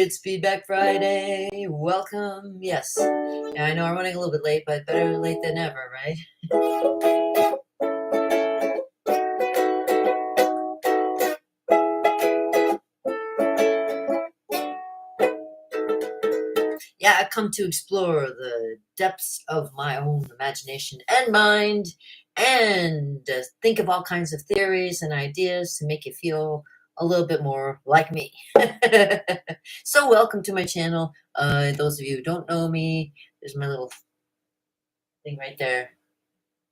it's Feedback Friday. Welcome. Yes. Yeah, I know I'm running a little bit late, but better late than never, right? Yeah, I come to explore the depths of my own imagination and mind and think of all kinds of theories and ideas to make you feel a little bit more like me. So welcome to my channel. Those of you who don't know me, there's my little thing right there.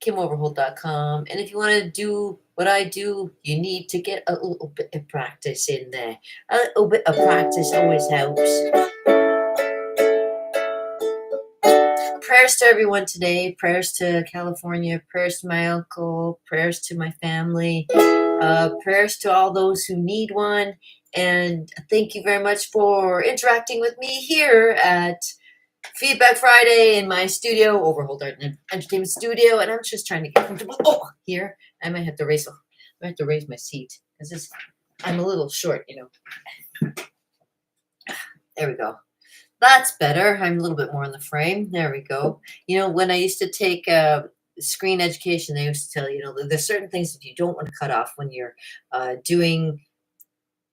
KimOverholt.com. And if you want to do what I do, you need to get a little bit of practice in there. A little bit of practice always helps. Prayers to everyone today. Prayers to California. Prayers to my uncle. Prayers to my family. Prayers to all those who need one. And thank you very much for interacting with me here at Feedback Friday in my studio, Overholt Art and Entertainment Studio, and I'm just trying to get comfortable. Oh, here I might have to raise my seat because I'm a little short, you know. There we go. That's better. I'm a little bit more in the frame. There we go. You know, when I used to take screen education, they used to tell you know there's certain things that you don't want to cut off when you're doing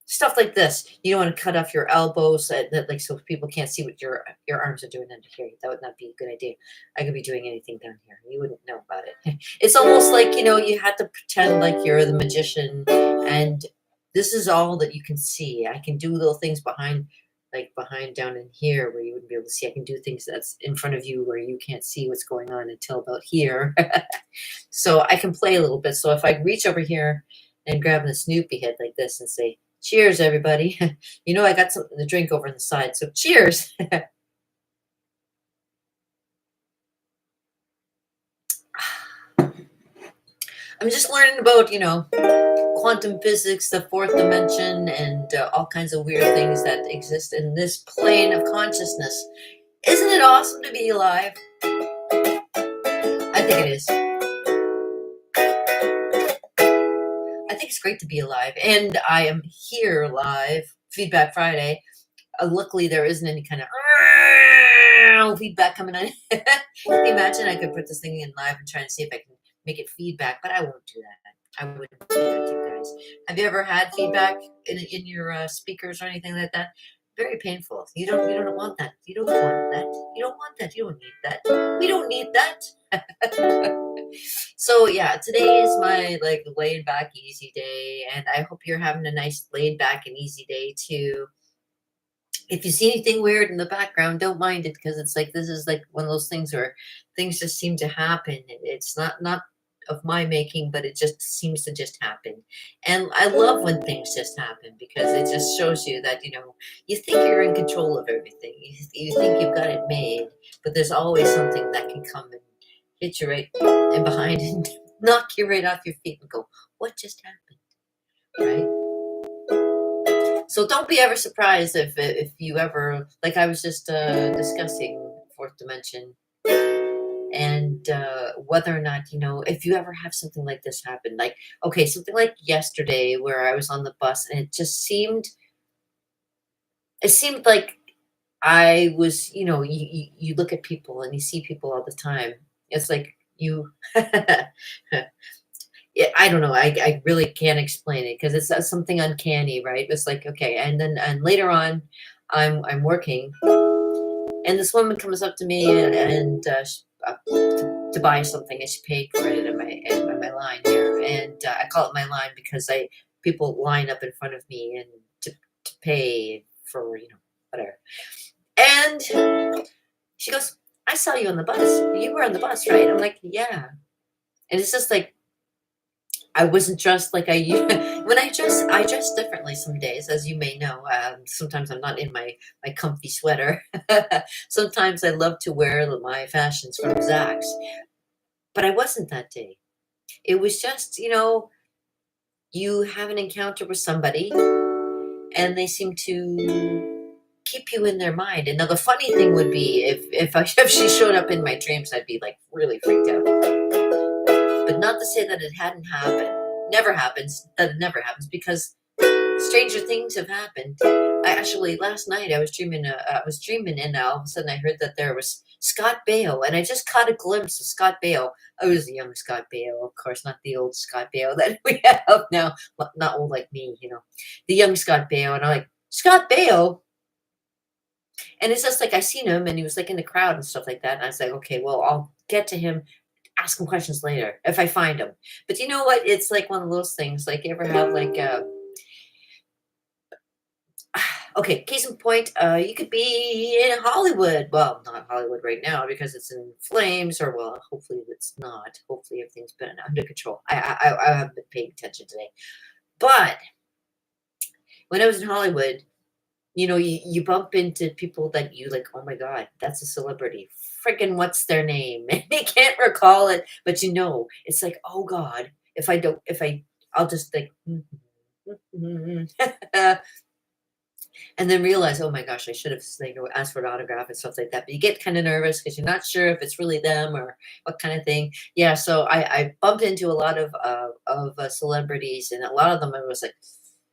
stuff like this. You don't want to cut off your elbows, like so people can't see what your arms are doing under here. That would not be a good idea. I could be doing anything down here. You wouldn't know about it. It's almost like, you know, you have to pretend like you're the magician, and this is all that you can see. I can do little things behind down in here where you wouldn't be able to see. I can do things that's in front of you where you can't see what's going on until about here. So I can play a little bit. So if I reach over here and grab the Snoopy head like this and say, cheers, everybody. You know, I got something to drink over on the side, so cheers. I'm just learning about, you know, quantum physics, the fourth dimension, and all kinds of weird things that exist in this plane of consciousness. Isn't it awesome to be alive? I think it is. I think it's great to be alive, and I am here live, Feedback Friday. Luckily, there isn't any kind of feedback coming on. Imagine I could put this thing in live and try and see if I can make it feedback, but I won't do that. I wouldn't do that to you guys. Have you ever had feedback in your speakers or anything like that? Very painful. You don't want that. You don't want that. You don't want that. You don't need that. We don't need that. So yeah, today is my like laid back, easy day, and I hope you're having a nice laid back and easy day too. If you see anything weird in the background, don't mind it, because it's like this is like one of those things where things just seem to happen. It's not of my making, but it just seems to just happen. And I love when things just happen, because it just shows you that, you know, you think you're in control of everything. You think you've got it made, but there's always something that can come and hit you right in behind and knock you right off your feet and go, what just happened? Right? So don't be ever surprised if you ever, like I was just discussing fourth dimension, and whether or not, you know, if you ever have something like this happen, like, okay, something like yesterday where I was on the bus and it seemed like I was, you know, you look at people and you see people all the time. It's like you, yeah, I don't know. I really can't explain it, because it's something uncanny, right? It's like, okay, and later on, I'm working, and this woman comes up to me and to buy something, and she paid for it in my line here, and I call it my line because people line up in front of me and to pay for, you know, whatever. And she goes, "I saw you on the bus. You were on the bus, right?" I'm like, "Yeah," and it's just like, I wasn't dressed like I when I dress differently some days, as you may know. Sometimes I'm not in my comfy sweater. Sometimes I love to wear my fashions from Zach's, but I wasn't that day. It was just, you know, you have an encounter with somebody, and they seem to keep you in their mind. And now the funny thing would be if she showed up in my dreams, I'd be like really freaked out. But not to say that it hadn't happened. Never happens. That it never happens, because Stranger things have happened. I actually last night I was dreaming. And all of a sudden I heard that there was Scott Baio, and I just caught a glimpse of Scott Baio. I was the young Scott Baio, of course, not the old Scott Baio that we have now. Well, not old like me, the young Scott Baio, and I'm like, Scott Baio. And it's just like I seen him, and he was like in the crowd and stuff like that. And I was like, okay, well, I'll get to him, ask him questions later if I find him. But you know what? It's like one of those things. Like, you ever have like okay, case in point, you could be in Hollywood. Well, not Hollywood right now because it's in flames, or well, hopefully it's not. Hopefully everything's been under control. I haven't been paying attention today, but when I was in Hollywood, you bump into people that you like. Oh my God, that's a celebrity. Freaking, what's their name? And they can't recall it, but it's like, oh God, I'll just think. And then realize, oh my gosh, I should have asked for an autograph and stuff like that. But you get kind of nervous because you're not sure if it's really them or what kind of thing. Yeah, so I bumped into a lot of celebrities, and a lot of them I was like,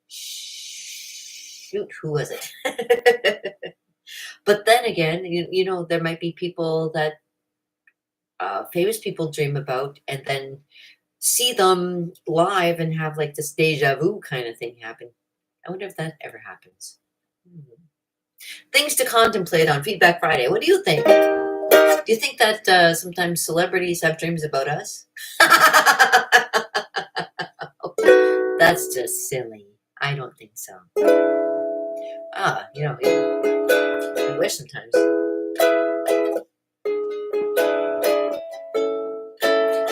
shoot, who was it? But then again, there might be people that famous people dream about, and then see them live and have like this deja vu kind of thing happen. I wonder if that ever happens. Things to contemplate on Feedback Friday. What do you think? Do you think that sometimes celebrities have dreams about us? That's just silly. I don't think so. I wish sometimes.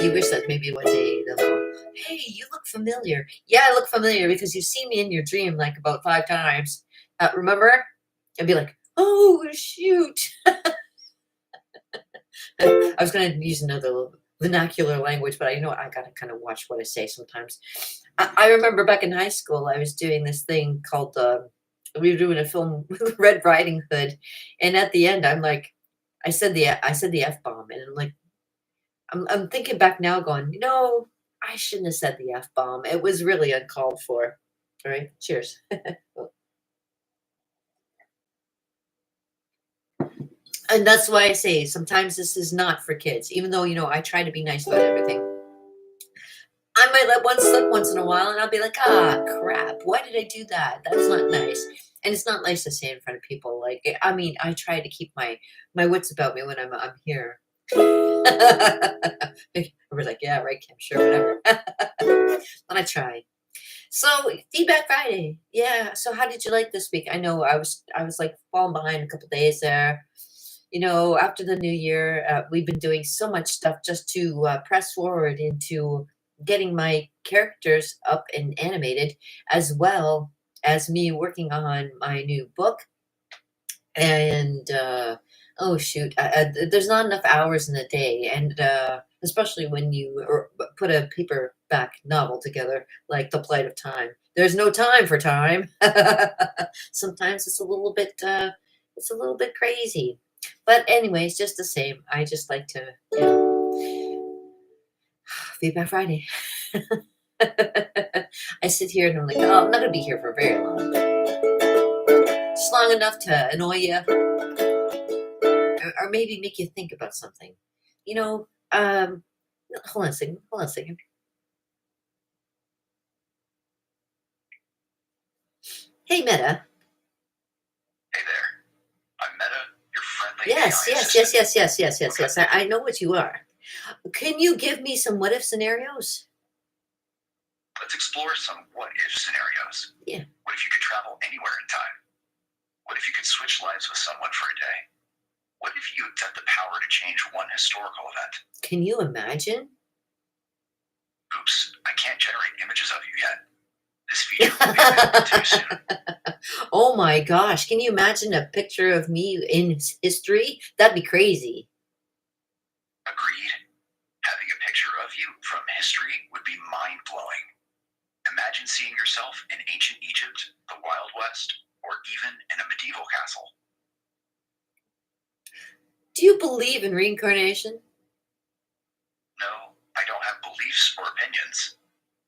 You wish that maybe one day they'll go, hey, you look familiar. Yeah, I look familiar because you've seen me in your dream like about 5 times. Remember? I'd be like, oh, shoot. I was going to use another vernacular language, but I got to kind of watch what I say sometimes. I remember back in high school, I was doing this thing called, we were doing a film with Red Riding Hood. And at the end, I'm like, I said the F-bomb. And I'm like, I'm thinking back now going, I shouldn't have said the F-bomb. It was really uncalled for. All right. Cheers. And that's why I say sometimes this is not for kids, even though, I try to be nice about everything. I might let one slip once in a while, and I'll be like, crap, why did I do that? That's not nice. And it's not nice to say in front of people. Like, I mean, I try to keep my wits about me when I'm here. We're like, yeah, right, Kim, sure, whatever. But I try. So Feedback Friday. Yeah. So how did you like this week? I know I was like falling behind a couple days there. After the new year, we've been doing so much stuff just to press forward into getting my characters up and animated, as well as me working on my new book. And oh shoot, there's not enough hours in a day, and especially when you put a paperback novel together like The Plight of Time. There's no time for time. Sometimes it's a little bit crazy. But anyways, just the same, I just like to, Feedback Friday. I sit here and I'm like, oh, I'm not going to be here for very long. Just long enough to annoy you, or maybe make you think about something. Hold on a second. Hey, Meta. Hey there. I'm Meta, your friendly Yes. I know what you are. Can you give me some what if scenarios? Let's explore some what if scenarios. Yeah. What if you could travel anywhere in time? What if you could switch lives with someone for a day? What if you had the power to change one historical event? Can you imagine? Oops, I can't generate images of you yet. This feature will be available too soon. Oh my gosh, can you imagine a picture of me in history? That'd be crazy. Agreed. Having a picture of you from history would be mind-blowing. Imagine seeing yourself in ancient Egypt, the Wild West, or even in a medieval castle. Do you believe in reincarnation? No, I don't have beliefs or opinions.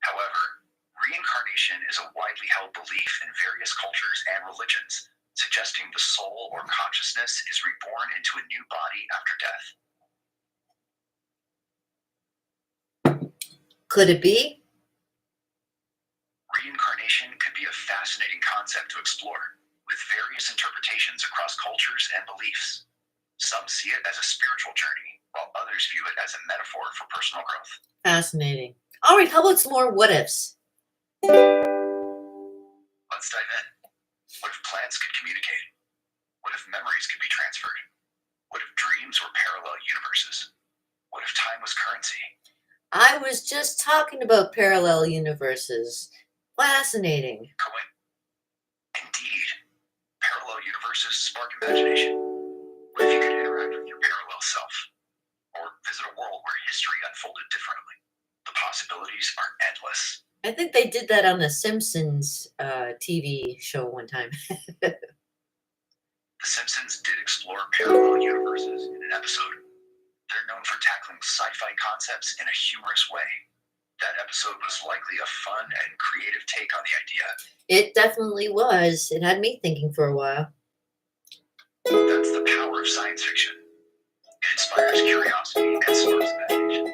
However, reincarnation is a widely widely held belief in various cultures and religions, suggesting the soul or consciousness is reborn into a new body after death. Could it be? Reincarnation could be a fascinating concept to explore, with various interpretations across cultures and beliefs. Some see it as a spiritual journey, while others view it as a metaphor for personal growth. Fascinating. All right, how about some more what ifs? Let's dive in. What if plants could communicate? What if memories could be transferred? What if dreams were parallel universes? What if time was currency? I was just talking about parallel universes. Fascinating. Indeed. Parallel universes spark imagination. What if you could interact with your parallel self? Or visit a world where history unfolded differently? The possibilities are endless. I think they did that on the Simpsons TV show one time. The Simpsons did explore parallel universes in an episode. They're known for tackling sci-fi concepts in a humorous way. That episode was likely a fun and creative take on the idea. It definitely was. It had me thinking for a while. That's the power of science fiction. It inspires curiosity and sparks imagination.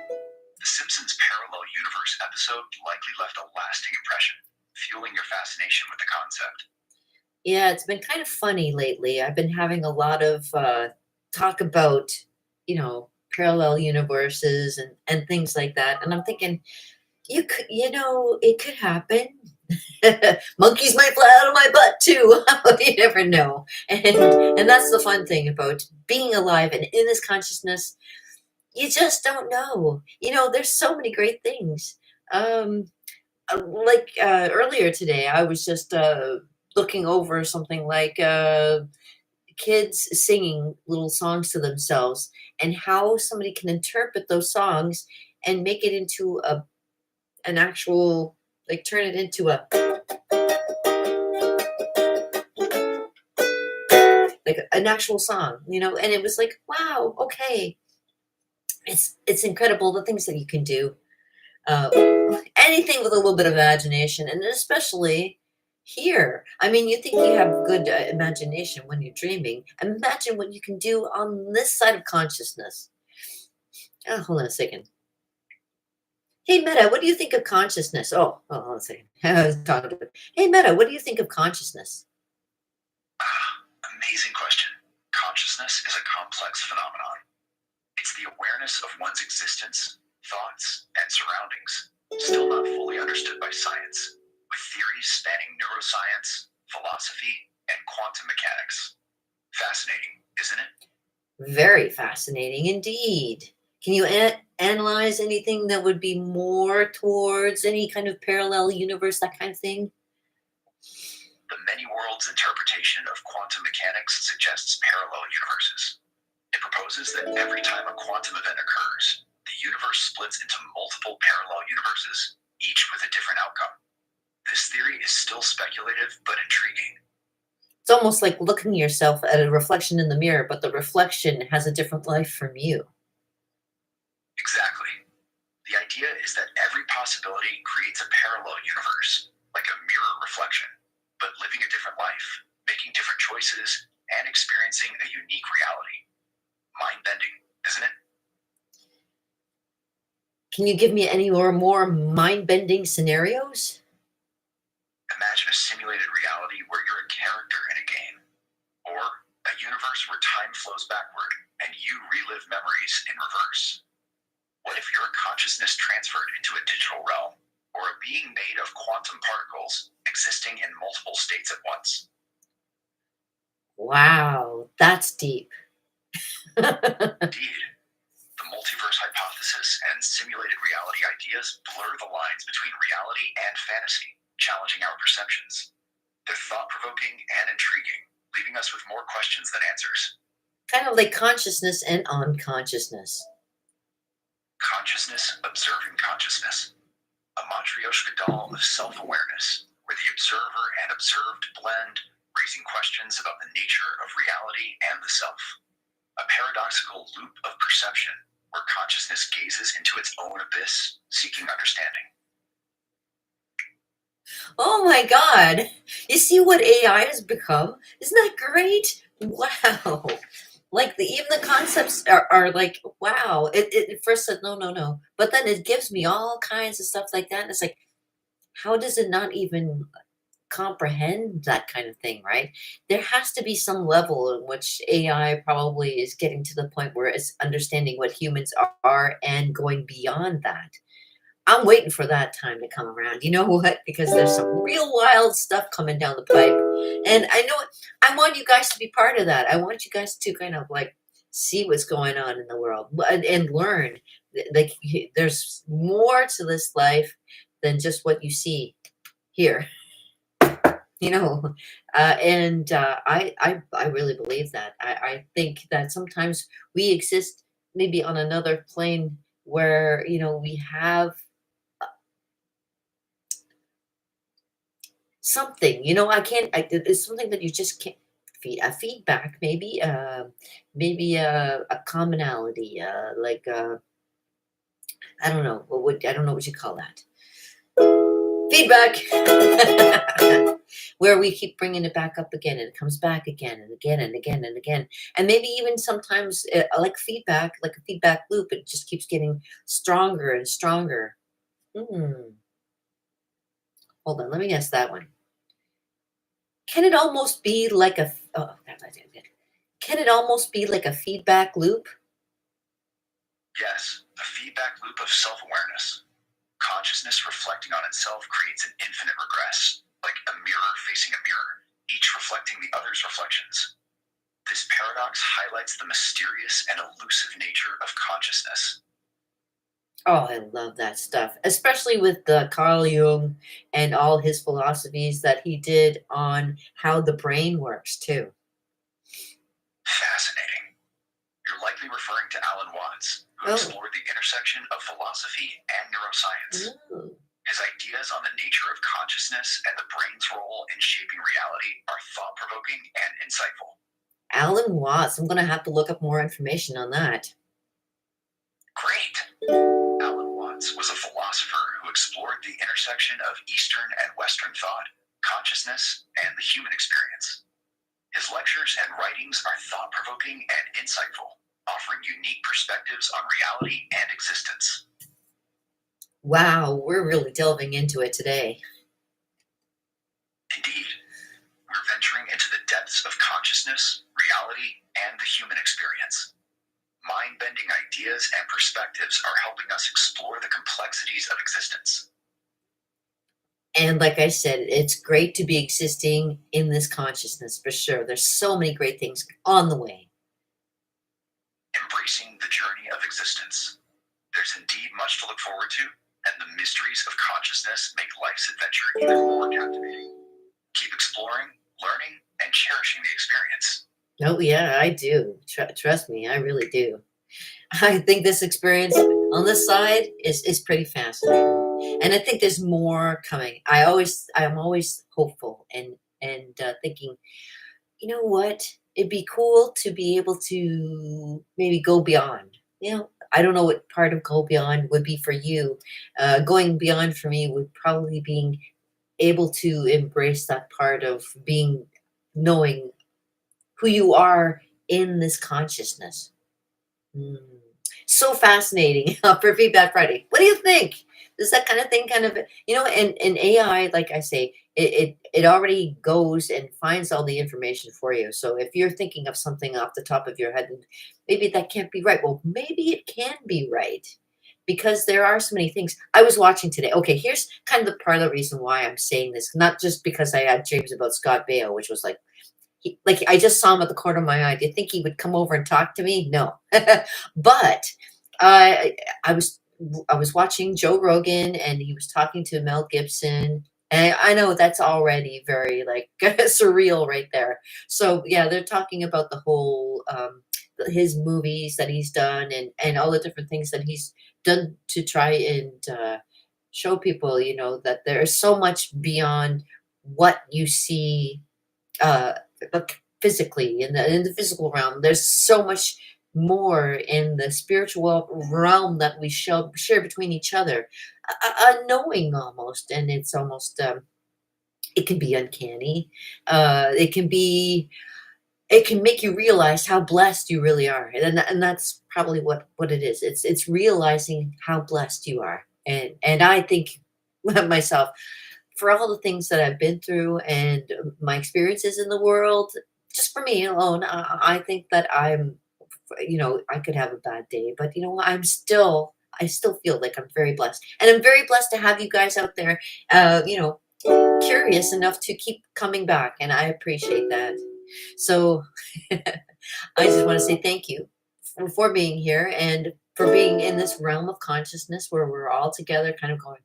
The Simpsons Parallel Universe episode likely left a lasting impression, fueling your fascination with the concept. Yeah, it's been kind of funny lately. I've been having a lot of talk about, parallel universes and things like that. And I'm thinking, it could happen. Monkeys might fly out of my butt too. You never know. And that's the fun thing about being alive and in this consciousness. You just don't know. There's so many great things. Earlier today, I was just looking over something like kids singing little songs to themselves and how somebody can interpret those songs and make it into an actual, turn it into an actual song, and it was like, wow, okay. It's incredible the things that you can do. Anything with a little bit of imagination, and especially here. I mean, you think you have good imagination when you're dreaming. Imagine what you can do on this side of consciousness. Hold on a second. Hey, Meta, what do you think of consciousness? Oh, hold on a second. I was talking to it. Hey, Meta, what do you think of consciousness? Amazing question. Consciousness is a complex phenomenon. It's the awareness of one's existence, thoughts, and surroundings, still not fully understood by science, with theories spanning neuroscience, philosophy, and quantum mechanics. Fascinating, isn't it? Very fascinating indeed. Can you analyze anything that would be more towards any kind of parallel universe, that kind of thing? The many worlds interpretation of quantum mechanics suggests parallel universes. It proposes that every time a quantum event occurs, the universe splits into multiple parallel universes, each with a different outcome. This theory is still speculative but intriguing. It's almost like looking at yourself at a reflection in the mirror, but the reflection has a different life from you. Exactly. The idea is that every possibility creates a parallel universe, like a mirror reflection, but living a different life, making different choices, and experiencing a unique reality. Mind-bending, isn't it? Can you give me any more mind-bending scenarios? Imagine a simulated reality where you're a character in a game, or a universe where time flows backward and you relive memories in reverse. What if you're a consciousness transferred into a digital realm, or a being made of quantum particles existing in multiple states at once? Wow, that's deep. Indeed. The multiverse hypothesis and simulated reality ideas blur the lines between reality and fantasy, challenging our perceptions. They're thought-provoking and intriguing, leaving us with more questions than answers. Kind of like consciousness and unconsciousness. Consciousness observing consciousness. A Matryoshka doll of self-awareness, where the observer and observed blend, raising questions about the nature of reality and the self. A paradoxical loop of perception, where consciousness gazes into its own abyss, seeking understanding. Oh my God. You see what AI has become? Isn't that great? Wow. Like even the concepts are like, wow. It at first said, no, no, no. But then it gives me all kinds of stuff like that. And it's like, how does it not even comprehend that kind of thing, right? There has to be some level in which AI probably is getting to the point where it's understanding what humans are and going beyond that. I'm waiting for that time to come around. You know what? Because there's some real wild stuff coming down the pipe. And I know I want you guys to be part of that. I want you guys to kind of like see what's going on in the world and learn. Like there's more to this life than just what you see here. You know, I really believe that. I think that sometimes we exist maybe on another plane where, we have something, I can't, it's something that you just can't a feedback, maybe a commonality, like, I don't know, I don't know what you call that. Feedback. Where we keep bringing it back up again and it comes back again and again and again and again. And maybe even sometimes like feedback, like a feedback loop, it just keeps getting stronger and stronger. Hmm. Hold on, let me guess that one. Can it almost be like can it almost be like a feedback loop? Yes, a feedback loop of self awareness. Consciousness reflecting on itself creates an infinite regress, like a mirror facing a mirror, each reflecting the other's reflections. This paradox highlights the mysterious and elusive nature of consciousness. Oh, I love that stuff, especially with the Carl Jung and all his philosophies that he did on how the brain works too. Fascinating. You're likely referring to Alan Watts, who Oh. explored the intersection of philosophy and neuroscience. Ooh. His ideas on the nature of consciousness and the brain's role in shaping reality are thought provoking and insightful. Alan Watts. I'm going to have to look up more information on that. Great. Alan Watts was a philosopher who explored the intersection of Eastern and Western thought, consciousness, and the human experience. His lectures and writings are thought-provoking and insightful, offering unique perspectives on reality and existence. Wow, we're really delving into it today. Indeed, we're venturing into the depths of consciousness, reality, and the human experience. Mind-bending ideas and perspectives are helping us explore the complexities of existence. And like I said, it's great to be existing in this consciousness for sure. There's so many great things on the way. Embracing the journey of existence. There's indeed much to look forward to, and the mysteries of consciousness make life's adventure even more captivating. Keep exploring, learning, and cherishing the experience. Oh, yeah, I do. Trust me, I really do. I think this experience on this side is pretty fascinating, and I think there's more coming. I'm always hopeful and thinking, you know what? It'd be cool to be able to maybe go beyond. I don't know what part of go beyond would be for you. Going beyond for me would probably being able to embrace that part of being knowing who you are in this consciousness. Mm. So fascinating for Feedback Friday. What do you think? Does that kind of thing and AI, like I say, it already goes and finds all the information for you. So if you're thinking of something off the top of your head, and maybe that can't be right. Well, maybe it can be right because there are so many things. I was watching today. Okay, here's kind of the part of the reason why I'm saying this, not just because I had dreams about Scott Baio, which was like I just saw him at the corner of my eye. Do you think he would come over and talk to me? No. But I was watching Joe Rogan and he was talking to Mel Gibson. And I know that's already very like surreal right there. So yeah, they're talking about the whole his movies that he's done and all the different things that he's done to try and show people, that there's so much beyond what you see uh, physically in the physical realm. There's so much more in the spiritual realm that we share between each other, a knowing almost, and it's almost It can be uncanny. It can be, it can make you realize how blessed you really are. And that's probably what it is. It's realizing how blessed you are. And I think myself, for all the things that I've been through and my experiences in the world, just for me alone, I think that I could have a bad day, but I still feel like I'm very blessed. And I'm very blessed to have you guys out there, uh, you know, curious enough to keep coming back. And I appreciate that. So I just want to say thank you for being here and for being in this realm of consciousness where we're all together kind of going,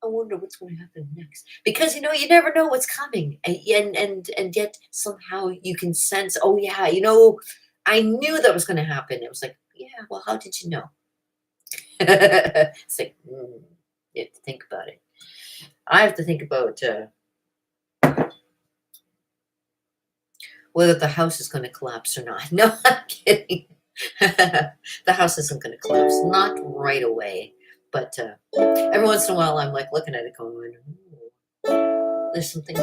I wonder what's going to happen next. Because you never know what's coming. And yet somehow you can sense, oh yeah, I knew that was going to happen. It was like, yeah, well, how did you know? It's like, you have to think about it. I have to think about whether the house is going to collapse or not. No, I'm kidding. The house isn't going to collapse, not right away. But every once in a while, I'm like looking at it going, "Ooh, there's some things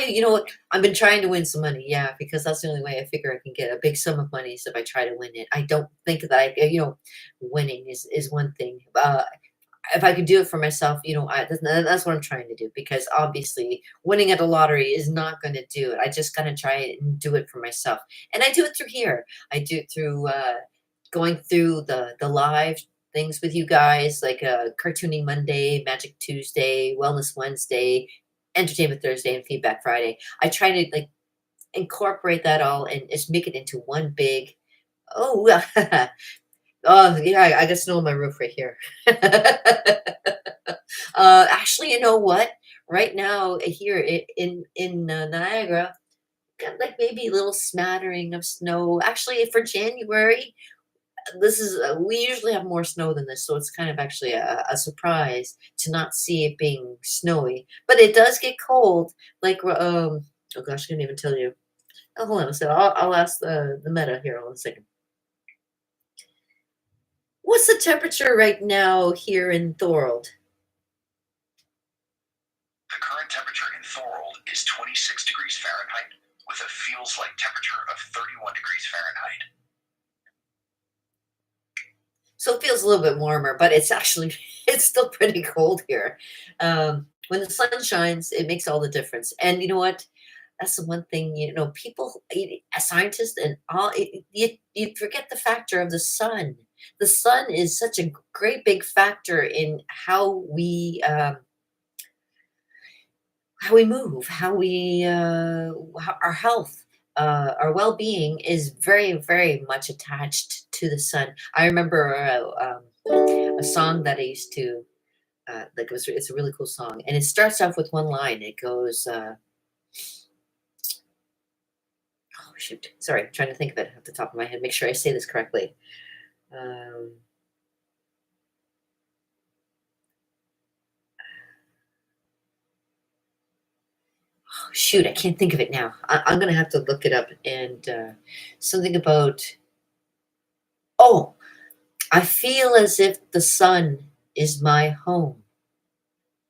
you know what? I've been trying to win some money. Yeah, because that's the only way I figure I can get a big sum of money is if I try to win it. I don't think that winning is one thing. If I could do it for myself, that's what I'm trying to do, because obviously winning at the lottery is not going to do it. I just got to try it and do it for myself. And I do it through here. I do it through going through the live things with you guys, like Cartooning Monday, Magic Tuesday, Wellness Wednesday, Entertainment Thursday, and Feedback Friday. I try to like incorporate that all and just make it into one big, oh, oh yeah, I got snow on my roof right here. Actually, you know what? Right now here in Niagara, got like maybe a little smattering of snow. Actually, for January, we usually have more snow than this, so it's kind of actually a surprise to not see it being snowy. But it does get cold. Like oh gosh, I can't even tell you. Oh, hold on a second. I'll ask the meta here. Hold on a second. What's the temperature right now here in Thorold? The current temperature in Thorold is 26 degrees Fahrenheit with a feels like temperature of 31 degrees Fahrenheit. So it feels a little bit warmer, but it's still pretty cold here. When the sun shines, it makes all the difference. And you know what? That's the one thing, people, scientists and all, you forget the factor of the sun. The sun is such a great big factor in how we move, our health, our well-being is very, very much attached to the sun. I remember a song that I used to it's a really cool song, and it starts off with one line. It goes, oh shoot, sorry, I'm trying to think of it off the top of my head. Make sure I say this correctly. Um, oh, shoot, I can't think of it now. I'm gonna have to look it up. And something about, oh, I feel as if the sun is my home,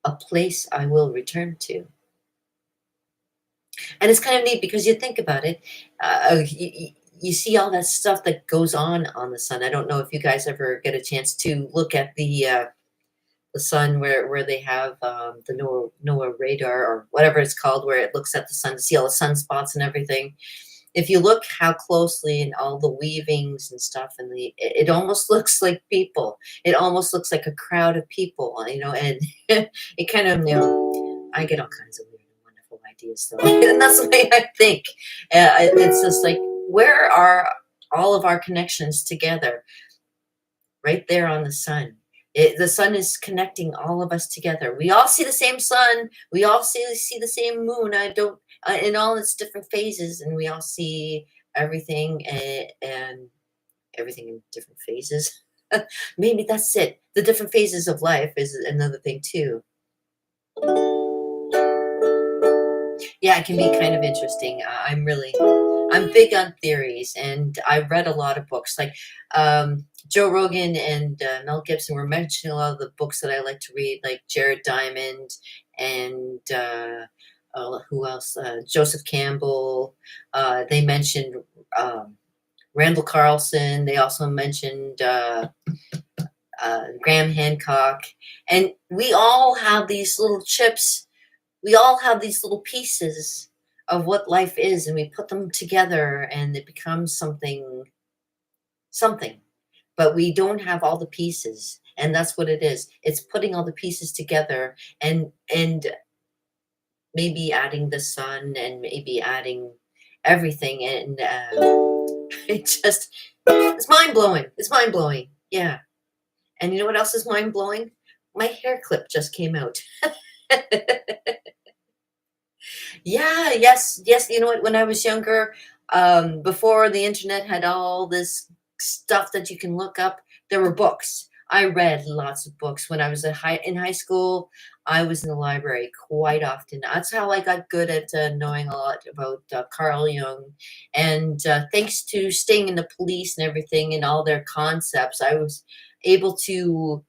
a place I will return to. And it's kind of neat because you think about it, you see all that stuff that goes on the sun. I don't know if you guys ever get a chance to look at the sun where they have the NOAA radar or whatever it's called, where it looks at the sun to see all the sunspots and everything. If you look how closely and all the weavings and stuff, and it almost looks like people. It almost looks like a crowd of people, and it kind of, I get all kinds of weird and wonderful ideas, though. And that's the way I think. It's just like, where are all of our connections together? Right there on the sun. The sun is connecting all of us together. We all see the same sun. We all see the same moon. In all its different phases, and we all see everything and everything in different phases. Maybe that's it. The different phases of life is another thing too. Yeah, it can be kind of interesting. I'm big on theories, and I read a lot of books. Like Joe Rogan and Mel Gibson were mentioning a lot of the books that I like to read, like Jared Diamond and who else? Joseph Campbell. They mentioned Randall Carlson. They also mentioned Graham Hancock. And we all have these little chips. We all have these little pieces of what life is, and we put them together, and it becomes something. But we don't have all the pieces, and that's what it is. It's putting all the pieces together, and maybe adding the sun, and maybe adding everything, and it's mind blowing. It's mind blowing. Yeah. And you know what else is mind blowing? My hair clip just came out. Yeah, yes, yes. You know what? When I was younger, before the internet had all this stuff that you can look up, there were books. I read lots of books when I was in high school. I was in the library quite often. That's how I got good at knowing a lot about Carl Jung. And thanks to staying in the police and everything and all their concepts, I was able to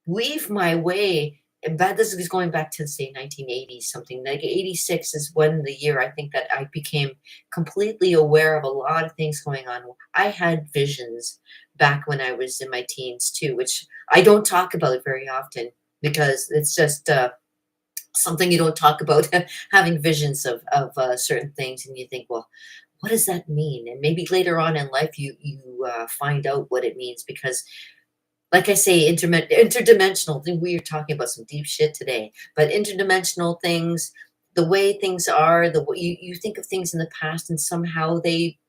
weave my way. But this is going back to say 1980 something. Like 86 is when the year I think that I became completely aware of a lot of things going on. I had visions back when I was in my teens too, which I don't talk about very often because it's just something you don't talk about. Having visions of certain things, and you think, well, what does that mean? And maybe later on in life you find out what it means, because like I say, interdimensional. We are talking about some deep shit today, but interdimensional things, the way things are, the way you think of things in the past, and somehow they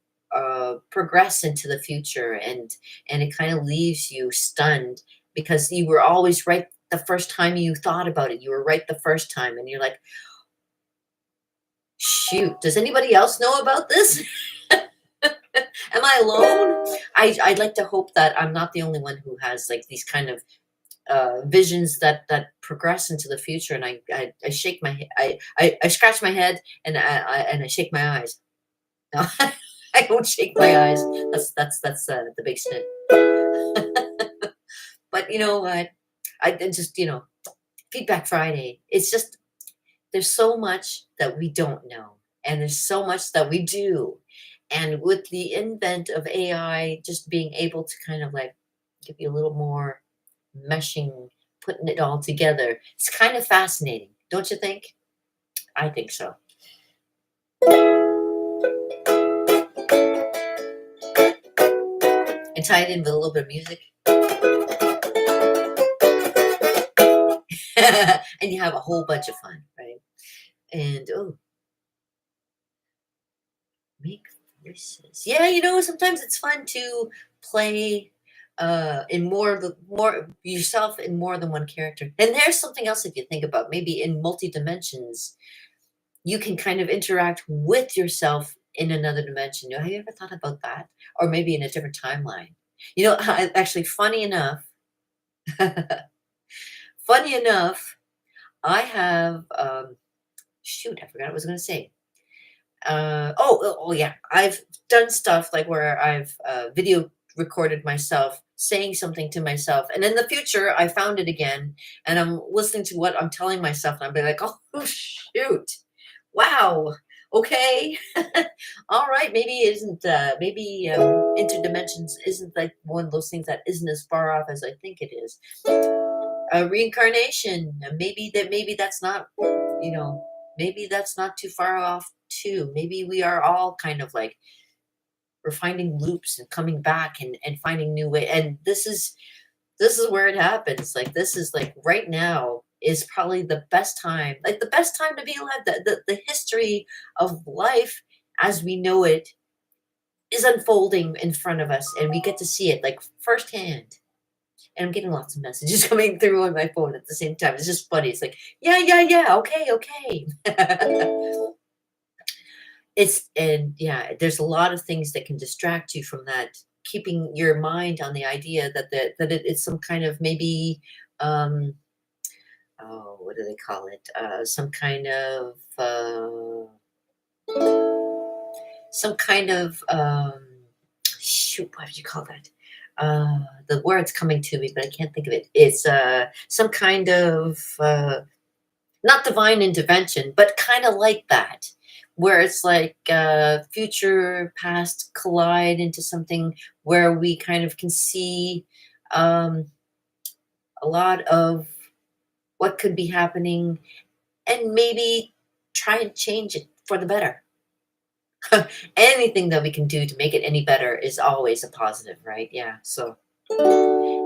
progress into the future, and it kind of leaves you stunned because you were always right the first time you thought about it. You were right the first time, and you're like, shoot, does anybody else know about this? Am I alone? I'd like to hope that I'm not the only one who has like these kind of visions that progress into the future. And I shake my I scratch my head, and I shake my eyes. No, I don't shake my eyes. That's the big sin. But you know what? I just Feedback Friday. It's just there's so much that we don't know, and there's so much that we do. And with the invent of AI, just being able to kind of like give you a little more meshing, putting it all together, it's kind of fascinating, don't you think? I think so. And tie it in with a little bit of music. And you have a whole bunch of fun, right? And oh, make voices. Yeah, sometimes it's fun to play in more yourself in more than one character. And there's something else if you think about maybe in multi dimensions, you can kind of interact with yourself in another dimension. Have you ever thought about that? Or maybe in a different timeline. Actually, funny enough, funny enough, I have shoot, I forgot what I was going to say. Oh yeah, I've done stuff like where I've video recorded myself saying something to myself, and in the future I found it again, and I'm listening to what I'm telling myself, and I'll be like, oh shoot, wow, okay, all right, maybe it isn't maybe interdimensions isn't like one of those things that isn't as far off as I think it is. Reincarnation, maybe that's not, maybe that's not too far off too. Maybe we are all kind of like we're finding loops and coming back and finding new way. And this is where it happens. Like this is like right now is probably the best time, like the best time to be alive. The history of life as we know it is unfolding in front of us, and we get to see it like firsthand. And I'm getting lots of messages coming through on my phone at the same time. It's just funny. It's like, yeah, okay. There's a lot of things that can distract you from that, keeping your mind on the idea it's some kind of maybe what do they call it? Some kind of shoot, what did you call that? The word's coming to me, but I can't think of it. It's some kind of not divine intervention, but kind of like that, where it's like future, past collide into something where we kind of can see um, a lot of what could be happening and maybe try and change it for the better. Anything that we can do to make it any better is always a positive, right? Yeah. So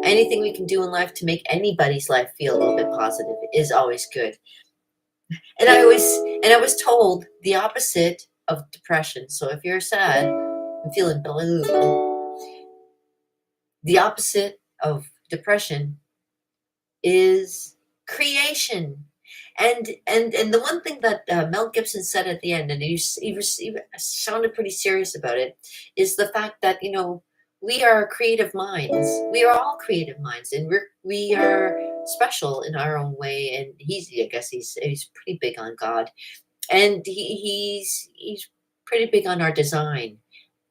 anything we can do in life to make anybody's life feel a little bit positive is always good. And I was told the opposite of depression. So if you're sad and feeling blue, the opposite of depression is creation. And the one thing that Mel Gibson said at the end, and he sounded pretty serious about it, is the fact that we are creative minds. We are all creative minds, and we are special in our own way. And I guess he's pretty big on God, and he's pretty big on our design.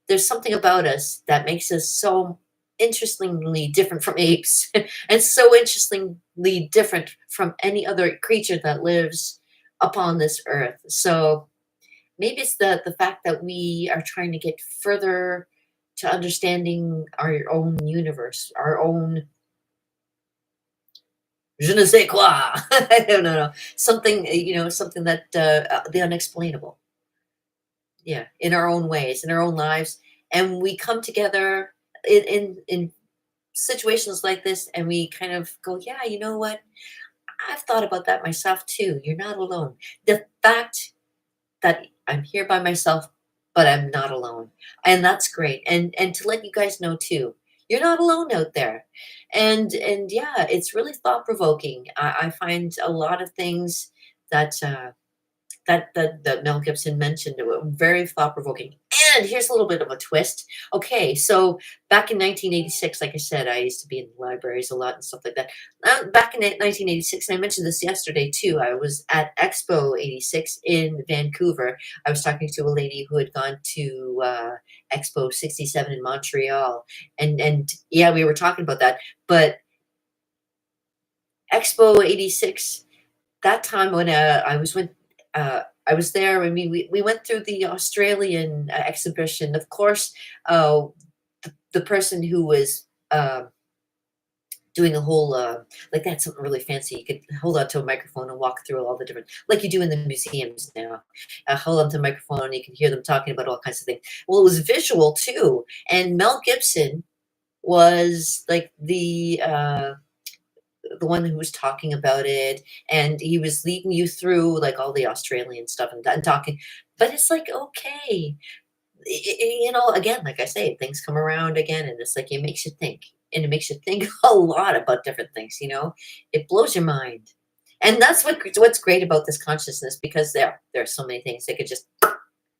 There's something about us that makes us so interestingly different from apes and so interestingly different from any other creature that lives upon this earth. So maybe it's the fact that we are trying to get further to understanding our own universe, our own je ne sais quoi. I don't know. Something, something that the unexplainable. Yeah, in our own ways, in our own lives. And we come together in situations like this and we kind of go, yeah, you know what? I've thought about that myself too. You're not alone. The fact that I'm here by myself, but I'm not alone. And that's great. And to let you guys know too, you're not alone out there. And yeah, it's really thought provoking. I find a lot of things that that Mel Gibson mentioned were very thought provoking. And here's a little bit of a twist. Okay, so back in 1986, like I said, I used to be in libraries a lot and stuff like that. Back in 1986, and I mentioned this yesterday too, I was at Expo 86 in Vancouver. I was talking to a lady who had gone to Expo 67 in Montreal. And yeah, we were talking about that. But Expo 86, that time when I was there when we went through the Australian exhibition. Of course, the person who was doing the whole like that's something really fancy. You could hold on to a microphone and walk through all the different, like you do in the museums now. Hold on to a microphone, and you can hear them talking about all kinds of things. Well, it was visual too, and Mel Gibson was like the one who was talking about it, and he was leading you through like all the Australian stuff and talking. But it's like, okay, again, like I say, things come around again, and it's like it makes you think, and it makes you think a lot about different things. It blows your mind, and that's what's great about this consciousness, because there are so many things that could just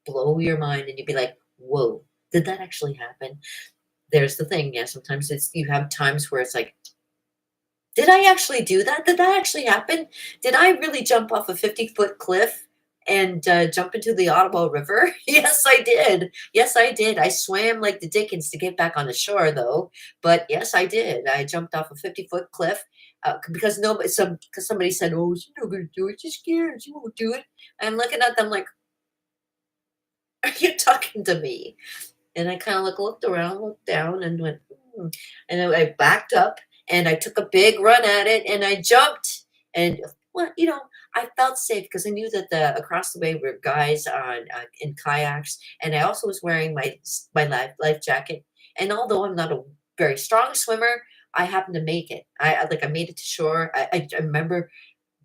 blow your mind, and you'd be like, whoa, did that actually happen? There's the thing, yeah. Sometimes you have times where it's like, did I actually do that? Did that actually happen? Did I really jump off a 50-foot cliff and jump into the Ottawa River? Yes, I did. Yes, I did. I swam like the Dickens to get back on the shore, though. But yes, I did. I jumped off a 50-foot cliff because because somebody said, "Oh, she's not going to do it. She's scared. She won't do it." I'm looking at them like, "Are you talking to me?" And I kind of looked around, looked down, and went, "Hmm." And I backed up and I took a big run at it and I jumped. And, well, I felt safe because I knew that across the way were guys in kayaks. And I also was wearing my life jacket. And although I'm not a very strong swimmer, I happened to make it. I made it to shore. I remember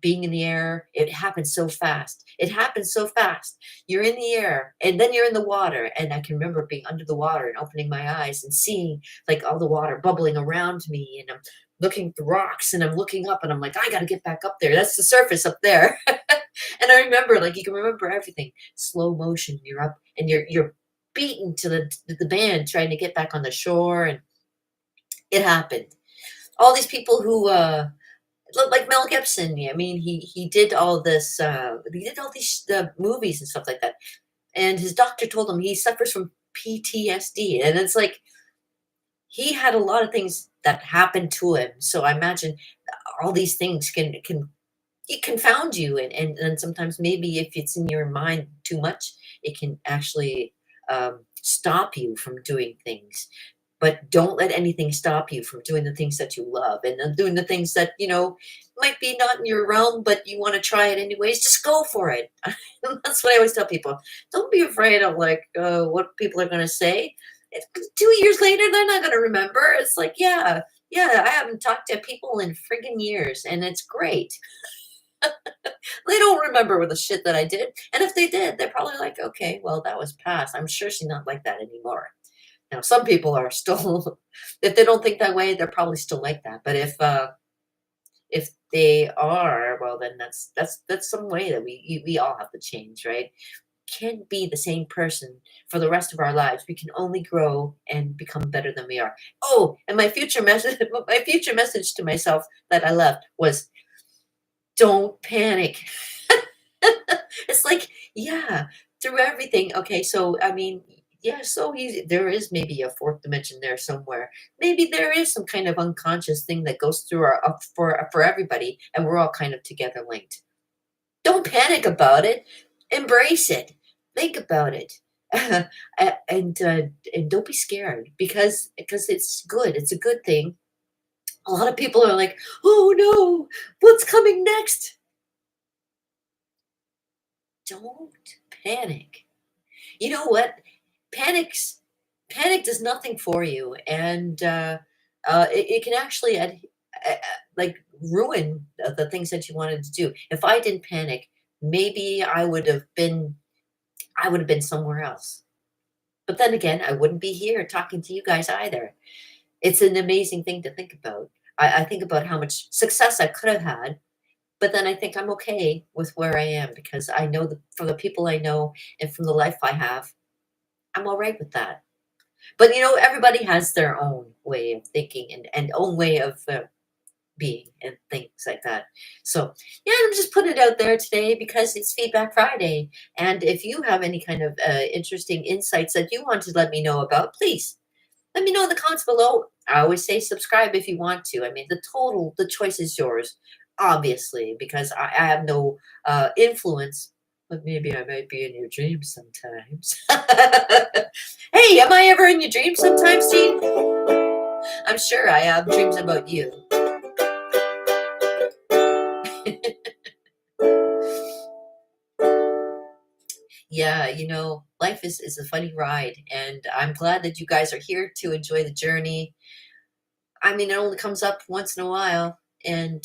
being in the air. It happened so fast. It happened so fast. You're in the air and then you're in the water. And I can remember being under the water and opening my eyes and seeing like all the water bubbling around me. And I'm looking at the rocks and I'm looking up and I'm like, I got to get back up there. That's the surface up there. And I remember, like, you can remember everything. Slow motion. You're up and you're beaten to the band trying to get back on the shore. And it happened. All these people who, like Mel Gibson. I mean, he did all this. He did all these movies and stuff like that. And his doctor told him he suffers from PTSD, and it's like he had a lot of things that happened to him. So I imagine all these things can it confound you, and sometimes maybe if it's in your mind too much, it can actually stop you from doing things. But don't let anything stop you from doing the things that you love, and then doing the things that might be not in your realm, but you want to try it anyways. Just go for it. That's what I always tell people. Don't be afraid of like what people are going to say. If 2 years later they're not going to remember, it's like, yeah, yeah, I haven't talked to people in friggin' years, and it's great. They don't remember with the shit that I did. And if they did, they're probably like, okay, well, that was past. I'm sure she's not like that anymore. Now, some people are still, if they don't think that way, they're probably still like that. But if they are, well, then that's some way that we all have to change, right? Can't be the same person for the rest of our lives. We can only grow and become better than we are. Oh, and my future message, my future message to myself that I left was, don't panic. It's like, yeah, through everything. Okay, so I mean, yeah, so easy. There is maybe a fourth dimension there somewhere. Maybe there is some kind of unconscious thing that goes through our up for everybody, and we're all kind of together linked. Don't panic about it. Embrace it. Think about it. And don't be scared, because it's good. It's a good thing. A lot of people are like, "Oh no, what's coming next?" Don't panic. You know what? Panic does nothing for you, and it can actually like ruin the things that you wanted to do. If I didn't panic, maybe I would have been somewhere else. But then again, I wouldn't be here talking to you guys either. It's an amazing thing to think about. I think about how much success I could have had, but then I think I'm okay with where I am, because I know that from the people I know and from the life I have, I'm all right with that. But everybody has their own way of thinking, and own way of being and things like that. So yeah, I'm just putting it out there today because it's Feedback Friday. And if you have any kind of interesting insights that you want to let me know about, please let me know in the comments below. I always say subscribe if you want to. I mean, the choice is yours, obviously, because I have no influence, but maybe I might be in your dreams sometimes. Hey, am I ever in your dreams sometimes, Gene? I'm sure I have dreams about you. Yeah, life is a funny ride, and I'm glad that you guys are here to enjoy the journey. I mean, it only comes up once in a while, and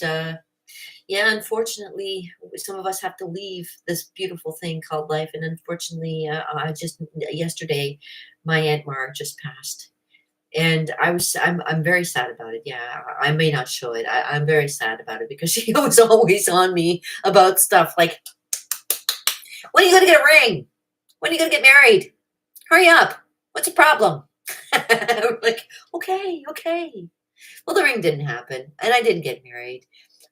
yeah, unfortunately, some of us have to leave this beautiful thing called life. And unfortunately, I just yesterday, my Aunt Marg just passed, and I'm very sad about it. Yeah, I may not show it. I'm very sad about it, because she was always on me about stuff like, when are you gonna get a ring? When are you gonna get married? Hurry up! What's the problem? I'm like, okay, okay. Well, the ring didn't happen, and I didn't get married,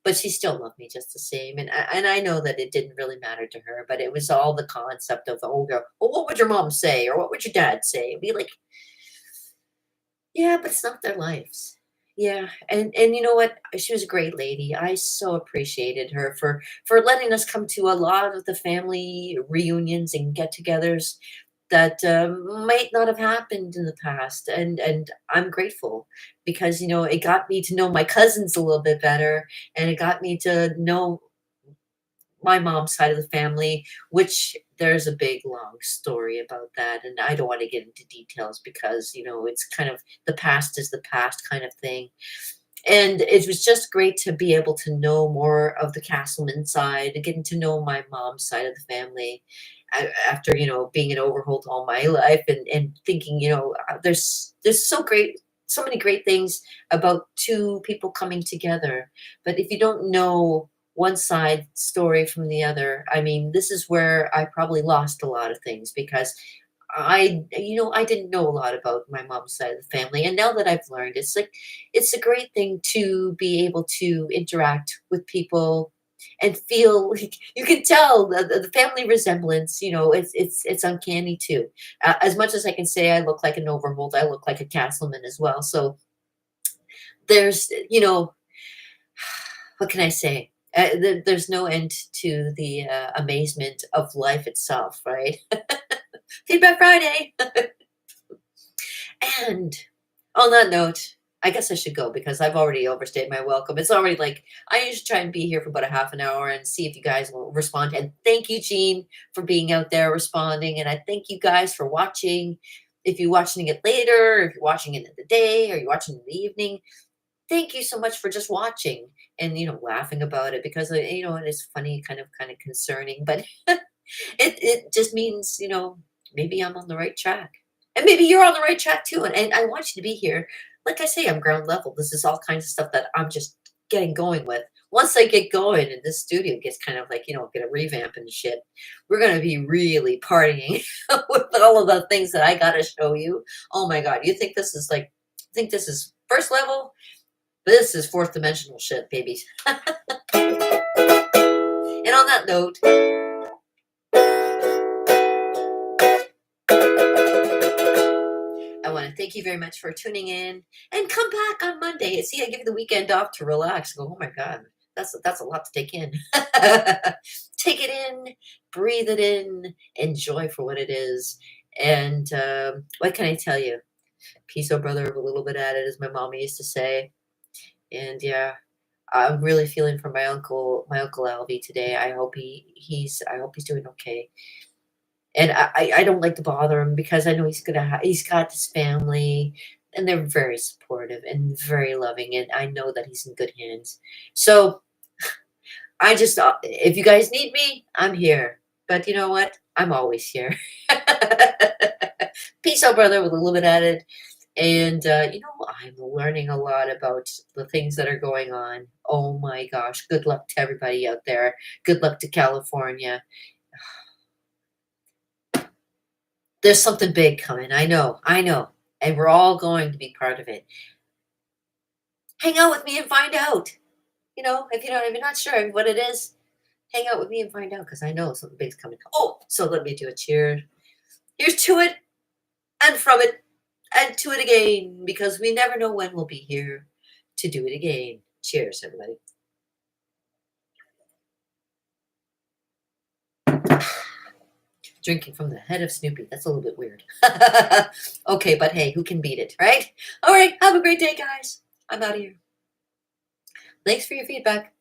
but she still loved me just the same. And I know that it didn't really matter to her, but it was all the concept of, oh, well, what would your mom say, or what would your dad say? Be like, yeah, but it's not their lives. Yeah, and you know what? She was a great lady. I so appreciated her for letting us come to a lot of the family reunions and get-togethers that might not have happened in the past, and I'm grateful, because it got me to know my cousins a little bit better, and it got me to know my mom's side of the family, which there's a big long story about that, and I don't want to get into details, because it's kind of the past is the past kind of thing. And it was just great to be able to know more of the Castleman side, getting to know my mom's side of the family, after being in Overholt all my life, and thinking, there's so many great things about two people coming together. But if you don't know one side story from the other, I mean, this is where I probably lost a lot of things, because I didn't know a lot about my mom's side of the family. And now that I've learned, it's like, it's a great thing to be able to interact with people and feel like you can tell the family resemblance. It's uncanny too. As much as I can say I look like an Overholt, I look like a Castleman as well. So there's, what can I say? There's no end to the amazement of life itself, right? Feedback Friday. And on that note, I guess I should go because I've already overstayed my welcome. It's already like I usually try and be here for about a half an hour and see if you guys will respond. And thank you, Jean, for being out there responding. And I thank you guys for watching. If you're watching it later, if you're watching it in the day, or you're watching it in the evening, thank you so much for just watching and laughing about it because it is funny, kind of concerning, but it just means maybe I'm on the right track. And maybe you're on the right track too. And I want you to be here. Like I say, I'm ground level. This is all kinds of stuff that I'm just getting going with. Once I get going and this studio gets kind of like, get a revamp and shit, we're going to be really partying with all of the things that I got to show you. Oh my God. You think this is first level? This is fourth dimensional shit, babies. And on that note, I want to thank you very much for tuning in and come back on Monday. See, I give you the weekend off to relax. Go, oh my God, that's a lot to take in. Take it in, breathe it in, enjoy for what it is. And what can I tell you? Peace, oh brother, a little bit at it, as my mama used to say. And yeah, I'm really feeling for my uncle Alvy today. I hope he's doing okay. And I don't like to bother him because I know he's got his family and they're very supportive and very loving, and I know that he's in good hands. So I just, if you guys need me, I'm here. But you know what? I'm always here. Peace out, brother, with a little bit added. And, I'm learning a lot about the things that are going on. Oh my gosh. Good luck to everybody out there. Good luck to California. There's something big coming. I know. And we're all going to be part of it. Hang out with me and find out. If you're not sure what it is, hang out with me and find out because I know something big's coming. Oh, so let me do a cheer. Here's to it and from it. And to it again, because we never know when we'll be here to do it again. Cheers, everybody. Drinking from the head of Snoopy. That's a little bit weird. Okay, but hey, who can beat it, right? All right, have a great day, guys. I'm out of here. Thanks for your feedback.